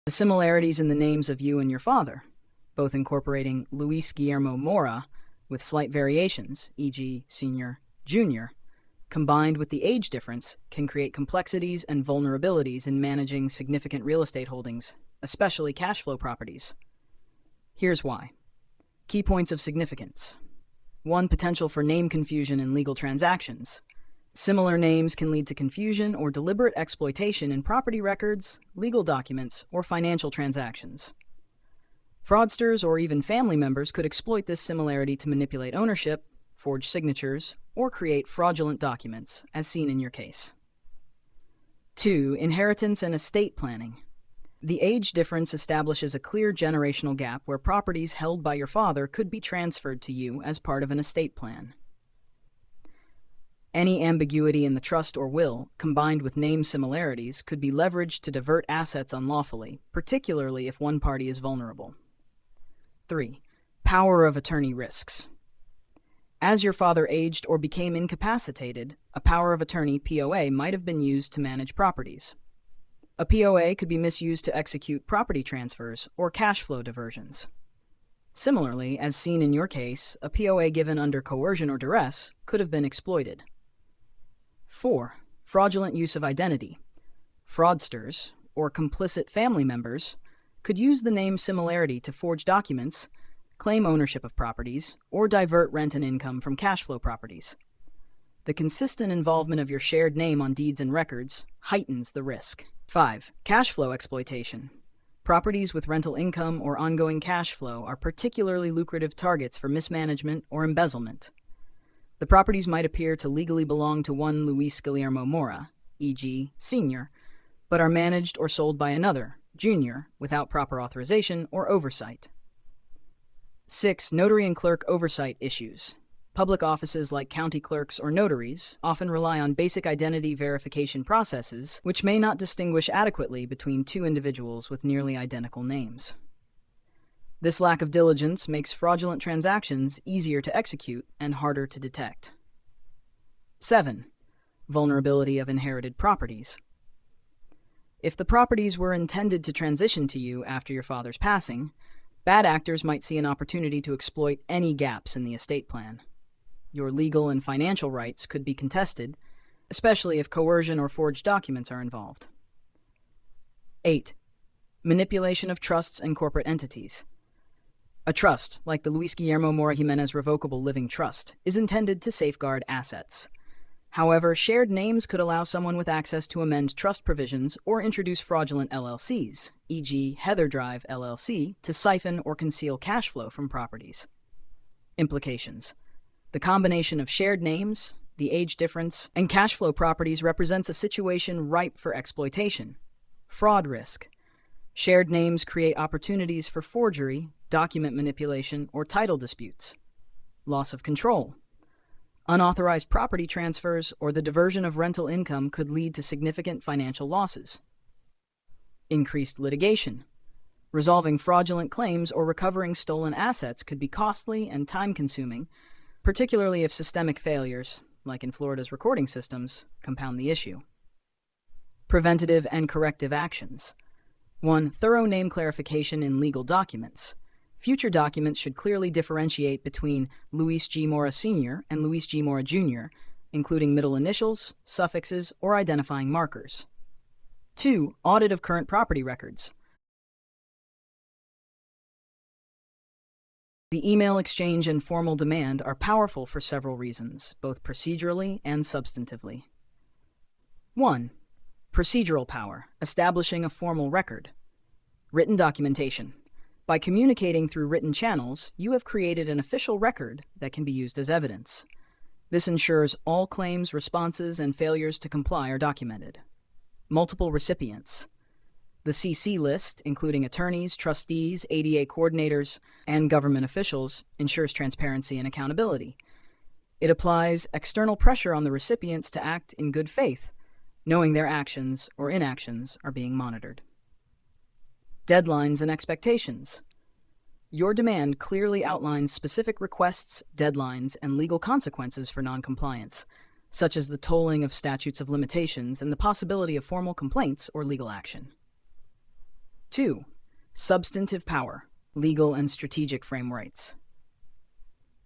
The similarities in the names of you and your father, both incorporating Luis Guillermo Mora with slight variations, e.g. Senior, Junior, combined with the age difference, can create complexities and vulnerabilities in managing significant real estate holdings, especially cash flow properties. Here's why. Key points of significance. 1. Potential for name confusion in legal transactions. Similar names can lead to confusion or deliberate exploitation in property records, legal documents, or financial transactions. Fraudsters or even family members could exploit this similarity to manipulate ownership, forge signatures, or create fraudulent documents, as seen in your case. 2. Inheritance and estate planning. The age difference establishes a clear generational gap where properties held by your father could be transferred to you as part of an estate plan. Any ambiguity in the trust or will, combined with name similarities, could be leveraged to divert assets unlawfully, particularly if one party is vulnerable. 3. Power of attorney risks. As your father aged or became incapacitated, a power of attorney (POA) might have been used to manage properties. A POA could be misused to execute property transfers or cash flow diversions. Similarly, as seen in your case, a POA given under coercion or duress could have been exploited. 4. Fraudulent use of identity. Fraudsters, or complicit family members, could use the name similarity to forge documents, claim ownership of properties, or divert rent and income from cash flow properties. The consistent involvement of your shared name on deeds and records heightens the risk. 5. Cash flow exploitation. Properties with rental income or ongoing cash flow are particularly lucrative targets for mismanagement or embezzlement. The properties might appear to legally belong to one Luis Guillermo Mora, e.g. Senior, but are managed or sold by another, Junior, without proper authorization or oversight. 6. Notary and clerk oversight issues. Public offices like county clerks or notaries often rely on basic identity verification processes, which may not distinguish adequately between two individuals with nearly identical names. This lack of diligence makes fraudulent transactions easier to execute and harder to detect. 7. Vulnerability of inherited properties. If the properties were intended to transition to you after your father's passing, bad actors might see an opportunity to exploit any gaps in the estate plan. Your legal and financial rights could be contested, especially if coercion or forged documents are involved. 8. Manipulation of trusts and corporate entities. A trust, like the Luis Guillermo Mora Jimenez Revocable Living Trust, is intended to safeguard assets. However, shared names could allow someone with access to amend trust provisions or introduce fraudulent LLCs, e.g. Heather Drive LLC, to siphon or conceal cash flow from properties. Implications. The combination of shared names, the age difference, and cash flow properties represents a situation ripe for exploitation. Fraud risk. Shared names create opportunities for forgery, document manipulation, or title disputes. Loss of control. Unauthorized property transfers or the diversion of rental income could lead to significant financial losses. Increased litigation. Resolving fraudulent claims or recovering stolen assets could be costly and time-consuming, particularly if systemic failures, like in Florida's recording systems, compound the issue. Preventative and corrective actions. 1. Thorough name clarification in legal documents. Future documents should clearly differentiate between Luis G. Mora Sr. and Luis G. Mora Jr., including middle initials, suffixes, or identifying markers. 2. Audit of current property records. The email exchange and formal demand are powerful for several reasons, both procedurally and substantively. 1. Procedural power, establishing a formal record. Written documentation. By communicating through written channels, you have created an official record that can be used as evidence. This ensures all claims, responses, and failures to comply are documented. Multiple recipients. The CC list, including attorneys, trustees, ADA coordinators, and government officials, ensures transparency and accountability. It applies external pressure on the recipients to act in good faith, knowing their actions or inactions are being monitored. Deadlines and expectations. Your demand clearly outlines specific requests, deadlines, and legal consequences for noncompliance, such as the tolling of statutes of limitations and the possibility of formal complaints or legal action. 2. Substantive power, legal and strategic frame rights.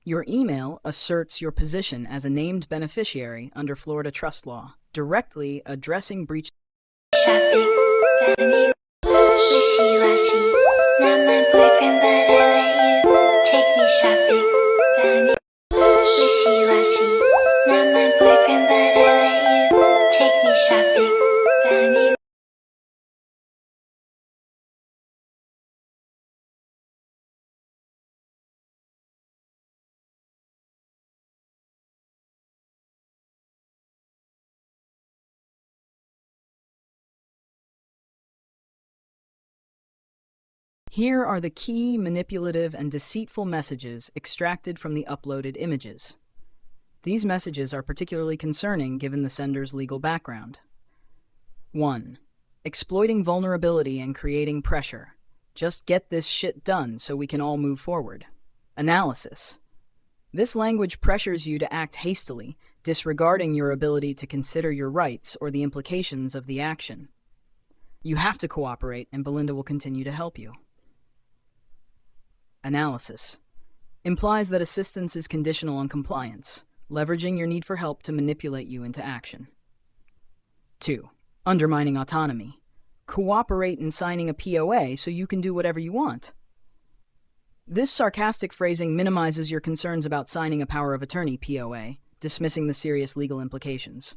Your email asserts your position as a named beneficiary under Florida trust law, directly addressing breach. Shopping, family, wishy-washy. Not my boyfriend, but I let you take me shopping. Family, wishy-washy. Not my boyfriend, but I let you take me shopping. Family. Here are the key manipulative and deceitful messages extracted from the uploaded images. These messages are particularly concerning given the sender's legal background. 1. Exploiting vulnerability and creating pressure. Just get this shit done so we can all move forward. Analysis. This language pressures you to act hastily, disregarding your ability to consider your rights or the implications of the action. You have to cooperate, and Belinda will continue to help you. Analysis. Implies that assistance is conditional on compliance, leveraging your need for help to manipulate you into action. 2. Undermining autonomy. Cooperate in signing a POA so you can do whatever you want. This sarcastic phrasing minimizes your concerns about signing a power of attorney POA, dismissing the serious legal implications.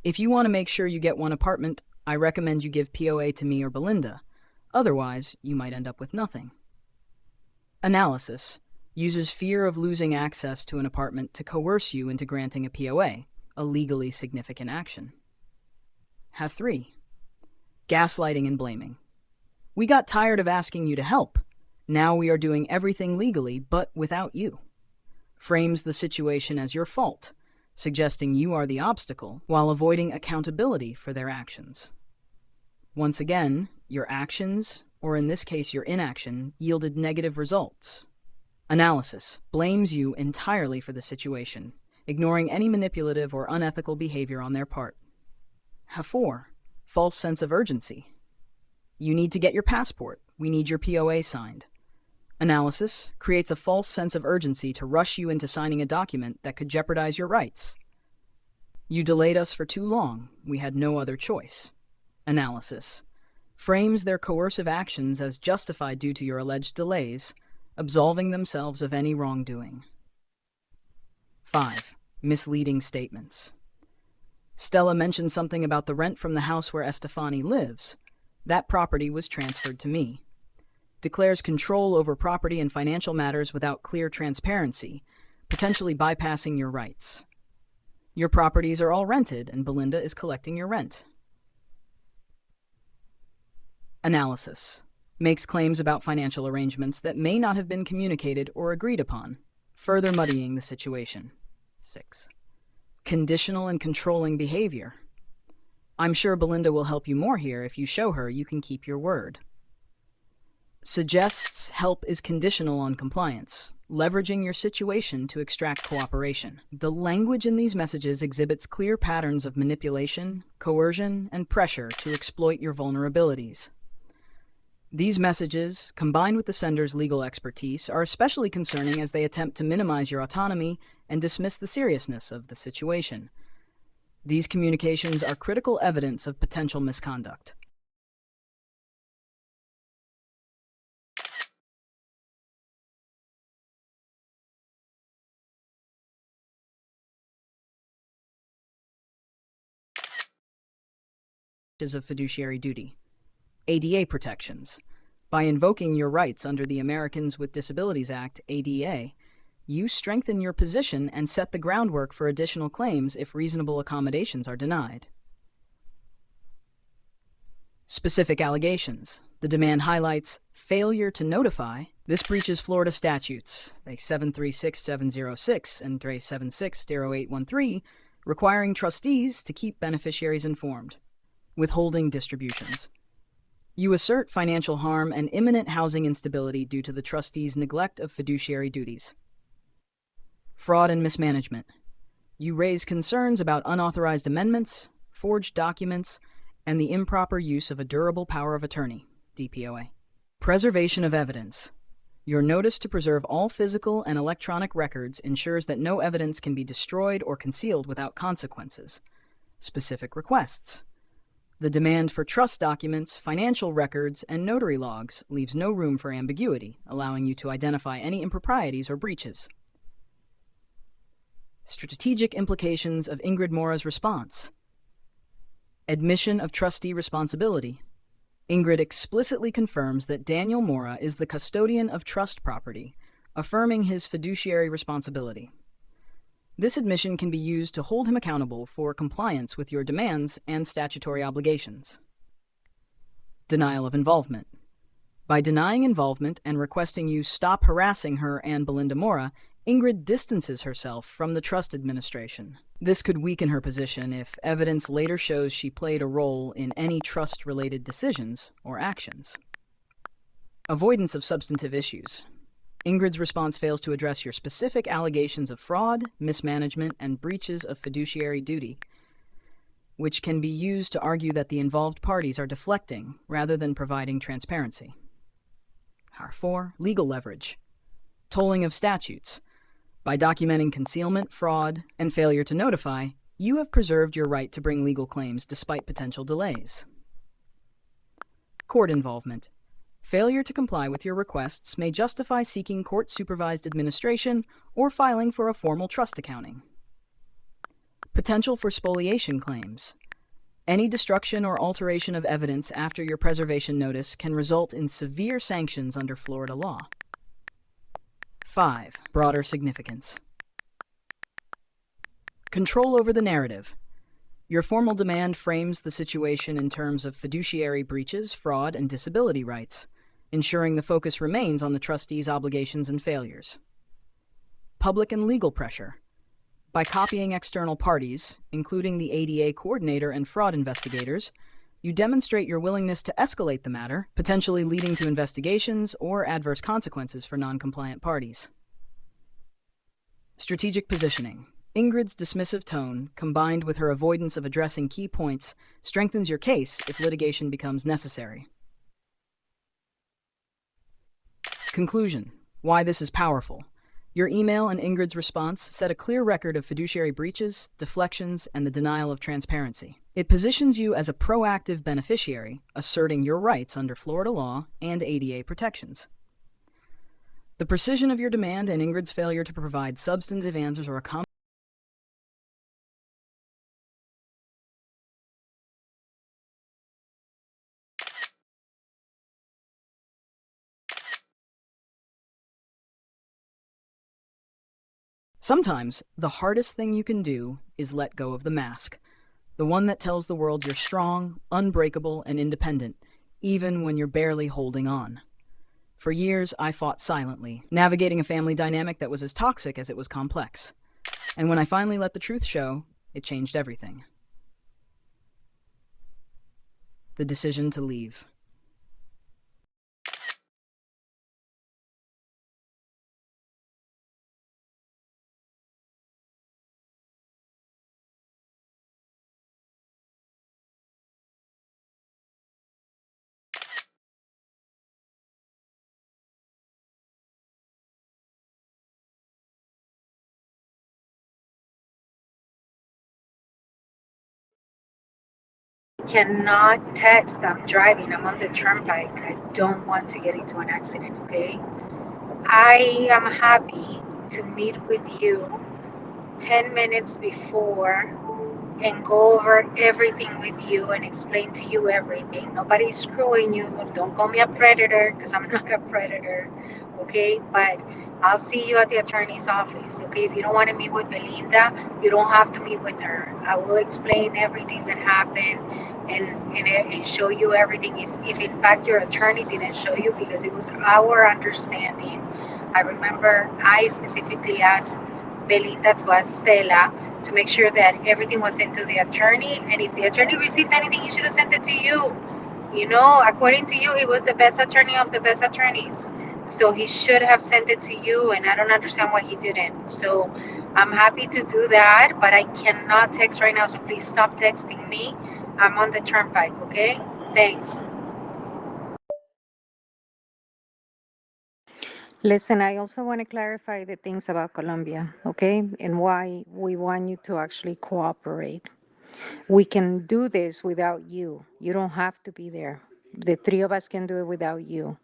If you want to make sure you get one apartment, I recommend you give POA to me or Belinda. Otherwise, you might end up with nothing. Analysis. Uses fear of losing access to an apartment to coerce you into granting a POA, a legally significant action. 3. Gaslighting and blaming. We got tired of asking you to help. Now we are doing everything legally, but without you. Frames the situation as your fault, suggesting you are the obstacle while avoiding accountability for their actions. Once again, your actions, or in this case your inaction, yielded negative results. Analysis. Blames you entirely for the situation, ignoring any manipulative or unethical behavior on their part. 4. False sense of urgency. You need to get your passport. We need your POA signed. Analysis creates a false sense of urgency to rush you into signing a document that could jeopardize your rights. You delayed us for too long. We had no other choice. Analysis frames their coercive actions as justified due to your alleged delays, absolving themselves of any wrongdoing. 5. Misleading statements. Stella mentioned something about the rent from the house where Estefani lives. That property was transferred to me. Declares control over property and financial matters without clear transparency, potentially bypassing your rights. Your properties are all rented, and Belinda is collecting your rent. Analysis. Makes claims about financial arrangements that may not have been communicated or agreed upon, further muddying the situation. 6. Conditional and controlling behavior. I'm sure Belinda will help you more here if you show her you can keep your word. Suggests help is conditional on compliance, leveraging your situation to extract cooperation. The language in these messages exhibits clear patterns of manipulation, coercion, and pressure to exploit your vulnerabilities. These messages, combined with the sender's legal expertise, are especially concerning as they attempt to minimize your autonomy and dismiss the seriousness of the situation. These communications are critical evidence of potential misconduct. Of fiduciary duty. ADA protections. By invoking your rights under the Americans with Disabilities Act, ADA, you strengthen your position and set the groundwork for additional claims if reasonable accommodations are denied. Specific allegations. The demand highlights failure to notify. This breaches Florida statutes, 736706 and 760813, requiring trustees to keep beneficiaries informed. Withholding distributions. You assert financial harm and imminent housing instability due to the trustee's neglect of fiduciary duties. Fraud and mismanagement. You raise concerns about unauthorized amendments, forged documents, and the improper use of a durable power of attorney, DPOA. Preservation of evidence. Your notice to preserve all physical and electronic records ensures that no evidence can be destroyed or concealed without consequences. Specific requests. The demand for trust documents, financial records, and notary logs leaves no room for ambiguity, allowing you to identify any improprieties or breaches. Strategic implications of Ingrid Mora's response. Admission of trustee responsibility. Ingrid explicitly confirms that Daniel Mora is the custodian of trust property, affirming his fiduciary responsibility. This admission can be used to hold him accountable for compliance with your demands and statutory obligations. Denial of involvement. By denying involvement and requesting you stop harassing her and Belinda Mora, Ingrid distances herself from the trust administration. This could weaken her position if evidence later shows she played a role in any trust-related decisions or actions. Avoidance of substantive issues. Ingrid's response fails to address your specific allegations of fraud, mismanagement, and breaches of fiduciary duty, which can be used to argue that the involved parties are deflecting rather than providing transparency. 4. Legal leverage. Tolling of statutes. By documenting concealment, fraud, and failure to notify, you have preserved your right to bring legal claims despite potential delays. Court involvement. Failure to comply with your requests may justify seeking court-supervised administration or filing for a formal trust accounting. Potential for spoliation claims. Any destruction or alteration of evidence after your preservation notice can result in severe sanctions under Florida law. 5. Broader significance. Control over the narrative. Your formal demand frames the situation in terms of fiduciary breaches, fraud, and disability rights, ensuring the focus remains on the trustee's obligations and failures. Public and legal pressure. By copying external parties, including the ADA coordinator and fraud investigators, you demonstrate your willingness to escalate the matter, potentially leading to investigations or adverse consequences for non-compliant parties. Strategic positioning. Ingrid's dismissive tone, combined with her avoidance of addressing key points, strengthens your case if litigation becomes necessary. Conclusion. Why this is powerful. Your email and Ingrid's response set a clear record of fiduciary breaches, deflections, and the denial of transparency. It positions you as a proactive beneficiary, asserting your rights under Florida law and ADA protections. The precision of your demand and Ingrid's failure to provide substantive answers or accommodations Sometimes, the hardest thing you can do is let go of the mask, the one that tells the world you're strong, unbreakable, and independent, even when you're barely holding on. For years, I fought silently, navigating a family dynamic that was as toxic as it was complex. And when I finally let the truth show, it changed everything. The decision to leave. Cannot text. I'm driving. I'm on the turnpike. I don't want to get into an accident, okay? I am happy to meet with you 10 minutes before and go over everything with you and explain to you everything. Nobody's screwing you. Don't call me a predator because I'm not a predator, okay? But I'll see you at the attorney's office, okay? If you don't want to meet with Belinda, you don't have to meet with her. I will explain everything that happened and show you everything. If in fact your attorney didn't show you, because it was our understanding. I remember I specifically asked Belinda to ask Stella to make sure that everything was sent to the attorney, and if the attorney received anything, he should have sent it to you. You know, according to you, he was the best attorney of the best attorneys. So he should have sent it to you, and I don't understand why he didn't. So I'm happy to do that, but I cannot text right now, so please stop texting me. I'm on the turnpike, okay? Thanks. Listen, I also want to clarify the things about Colombia, okay? And why we want you to actually cooperate. We can do this without you. You don't have to be there. The three of us can do it without you.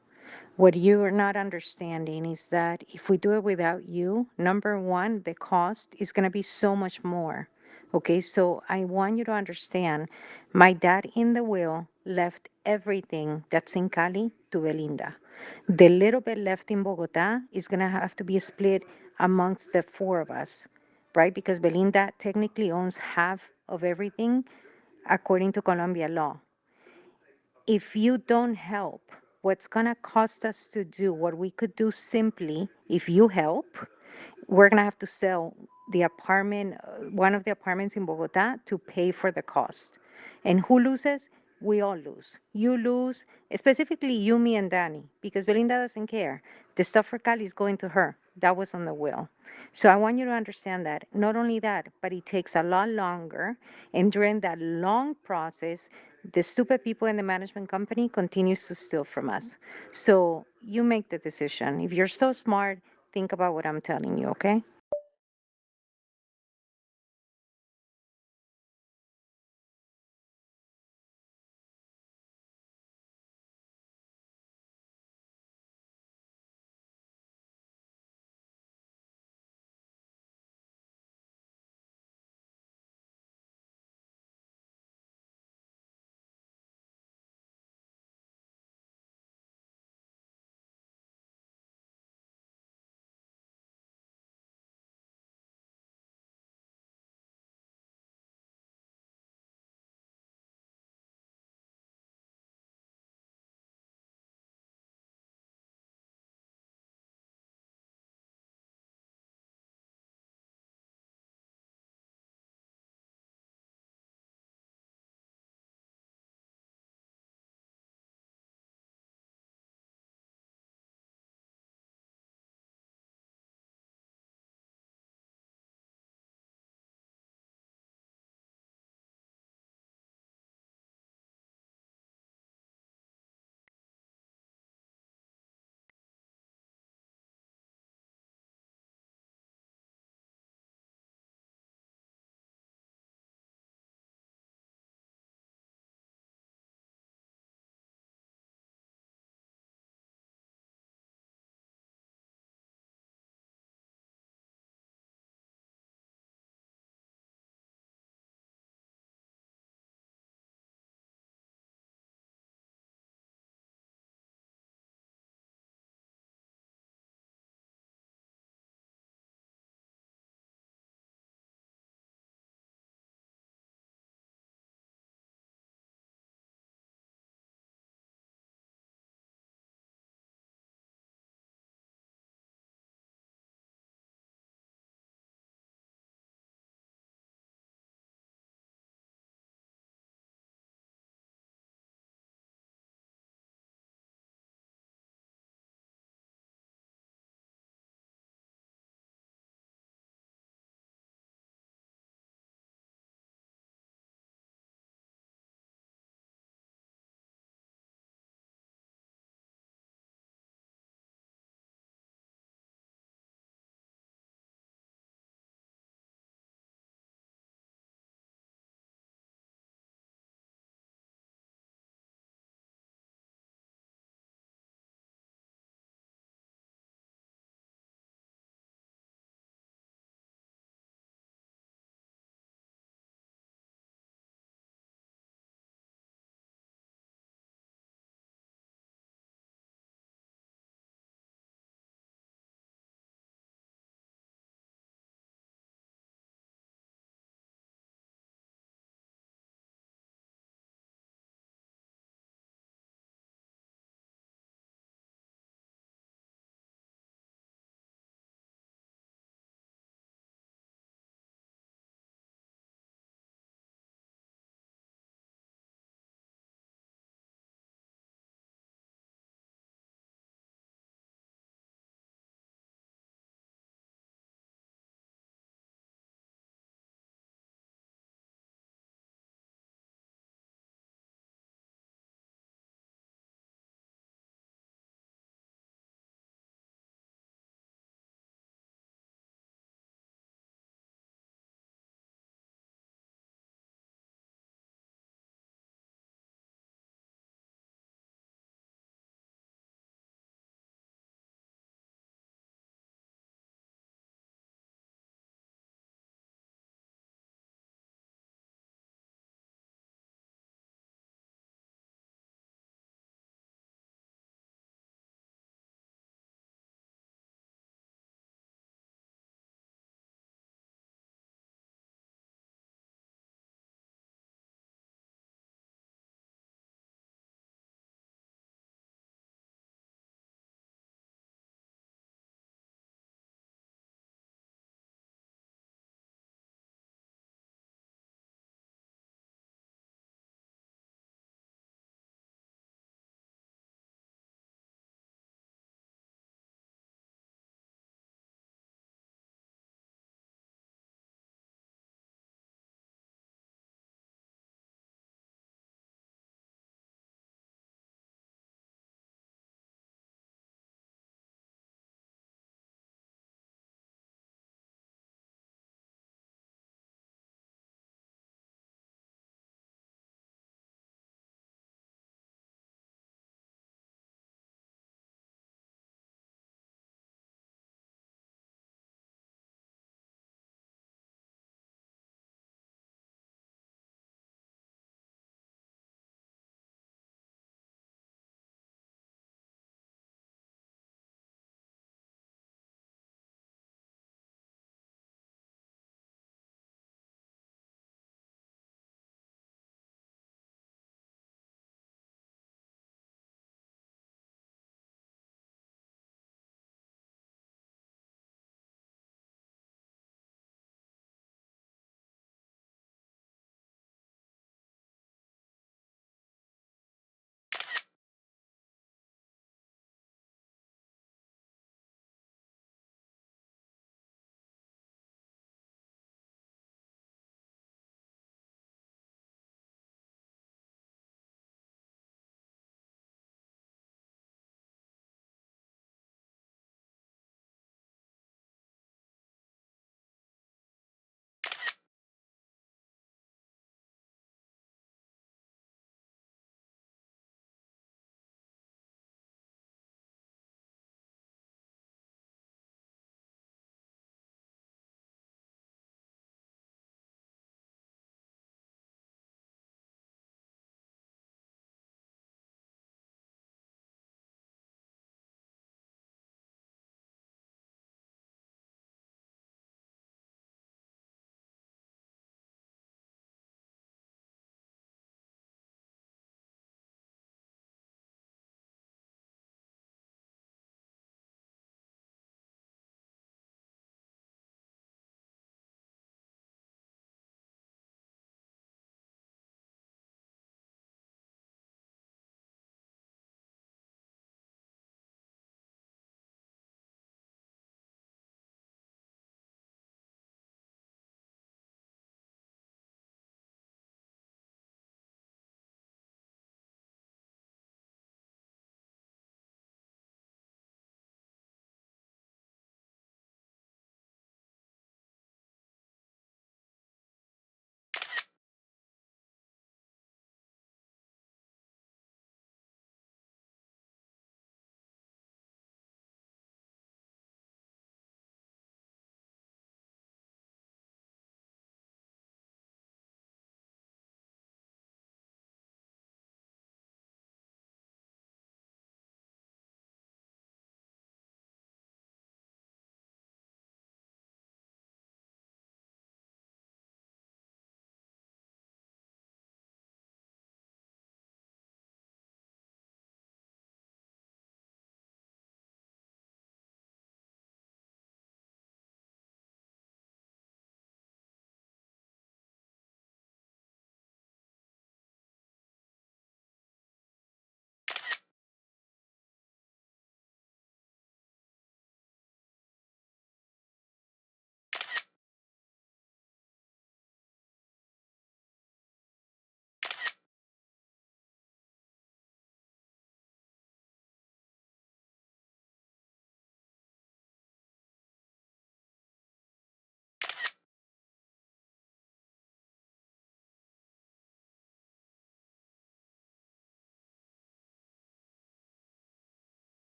What you are not understanding is that if we do it without you, number one, the cost is going to be so much more. Okay, so I want you to understand my dad in the will left everything that's in Cali to Belinda. The little bit left in Bogota is going to have to be split amongst the four of us, right? Because Belinda technically owns half of everything according to Colombia law. If you don't help, what's going to cost us to do what we could do simply if you help, we're going to have to sell the apartment, one of the apartments in Bogota to pay for the cost. And who loses? We all lose. You lose, specifically you, me, and Danny, because Belinda doesn't care. The stuff for Cali is going to her. That was on the will. So I want you to understand that. Not only that, but it takes a lot longer. And during that long process, the stupid people in the management company continues to steal from us. So you make the decision. If you're so smart, think about what I'm telling you, okay?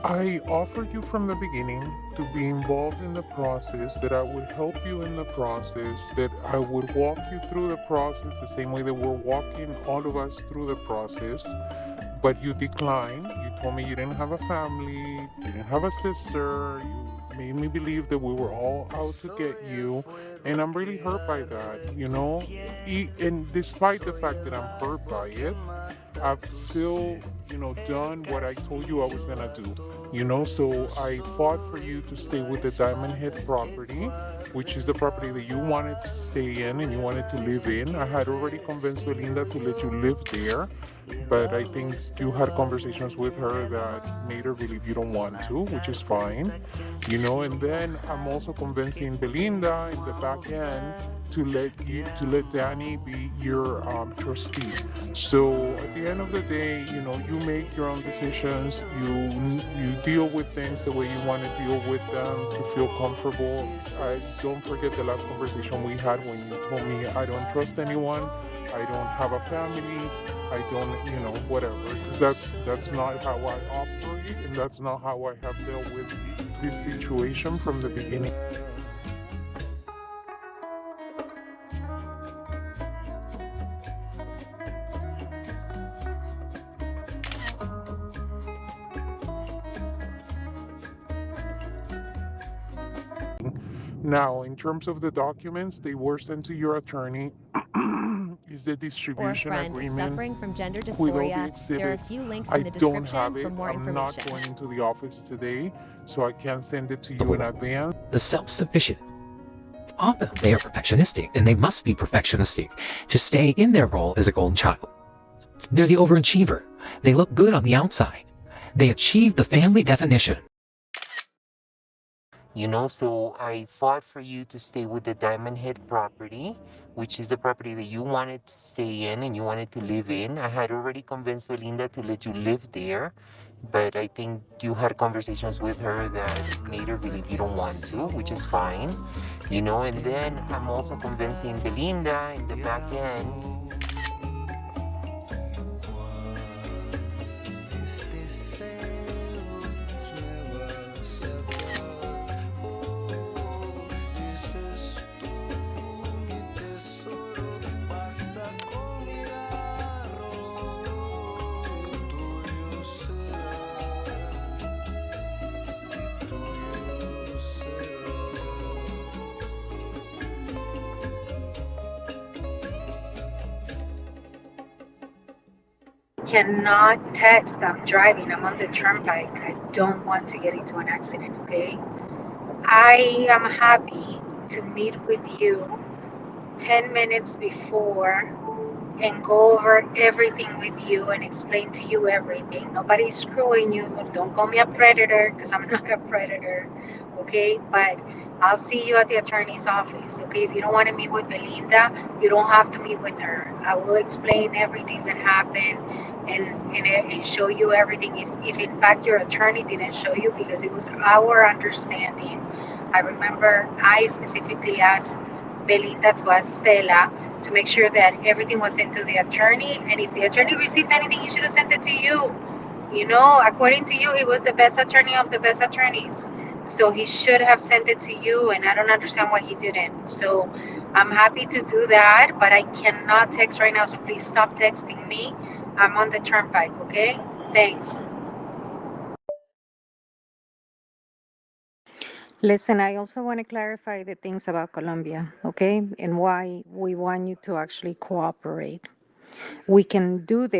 I offered you from the beginning to be involved in the process, that I would help you in the process, that I would walk you through the process the same way that we're walking all of us through the process. But you declined. You told me you didn't have a family, you didn't have a sister. You made me believe that we were all out to get you. And I'm really hurt by that, you know? And despite the fact that I'm hurt by it, I've still, done what I told you I was gonna do. So I fought for you to stay with the Diamond Head property, which is the property that you wanted to stay in and you wanted to live in. I had already convinced Belinda to let you live there, but I think you had conversations with her that made her believe you don't want to, which is fine. And then I'm also convincing Belinda in the back end to let Danny be your trustee. So at the end of the day, you make your own decisions. You deal with things the way you want to deal with them to feel comfortable. I don't forget the last conversation we had when you told me I don't trust anyone, I don't have a family, I don't, whatever. Because that's not how I operate, and that's not how I have dealt with this situation from the beginning. Now, in terms of the documents, they were sent to your attorney. Is the Or distribution friend agreement suffering from gender with all the dysphoria. There are a exhibits? few links I in the don't description have for it. more I'm not information. going into the office today, so I can't send it to you in advance. The self-sufficient. Often they are perfectionistic, and they must be perfectionistic to stay in their role as a golden child. They're the overachiever. They look good on the outside. They achieve the family definition. So I fought for you to stay with the Diamond Head property, which is the property that you wanted to stay in and you wanted to live in. I had already convinced Belinda to let you live there, but I think you had conversations with her that made her believe you don't want to, which is fine. And then I'm also convincing Belinda in the back end. Cannot text. I'm driving. I'm on the turnpike. I don't want to get into an accident, okay? I am happy to meet with you 10 minutes before and go over everything with you and explain to you everything. Nobody's screwing you. Don't call me a predator because I'm not a predator, okay? But I'll see you at the attorney's office, okay? If you don't want to meet with Belinda, you don't have to meet with her. I will explain everything that happened and show you everything. If in fact your attorney didn't show you, because it was our understanding. I remember I specifically asked Belinda to ask Stella to make sure that everything was sent to the attorney, and if the attorney received anything, he should have sent it to you. According to you, he was the best attorney of the best attorneys, so he should have sent it to you, and I don't understand why he didn't. So I'm happy to do that, but I cannot text right now, so please stop texting me. I'm on the turnpike, okay? Thanks. Listen, I also want to clarify the things about Colombia, okay? And why we want you to actually cooperate. We can do this.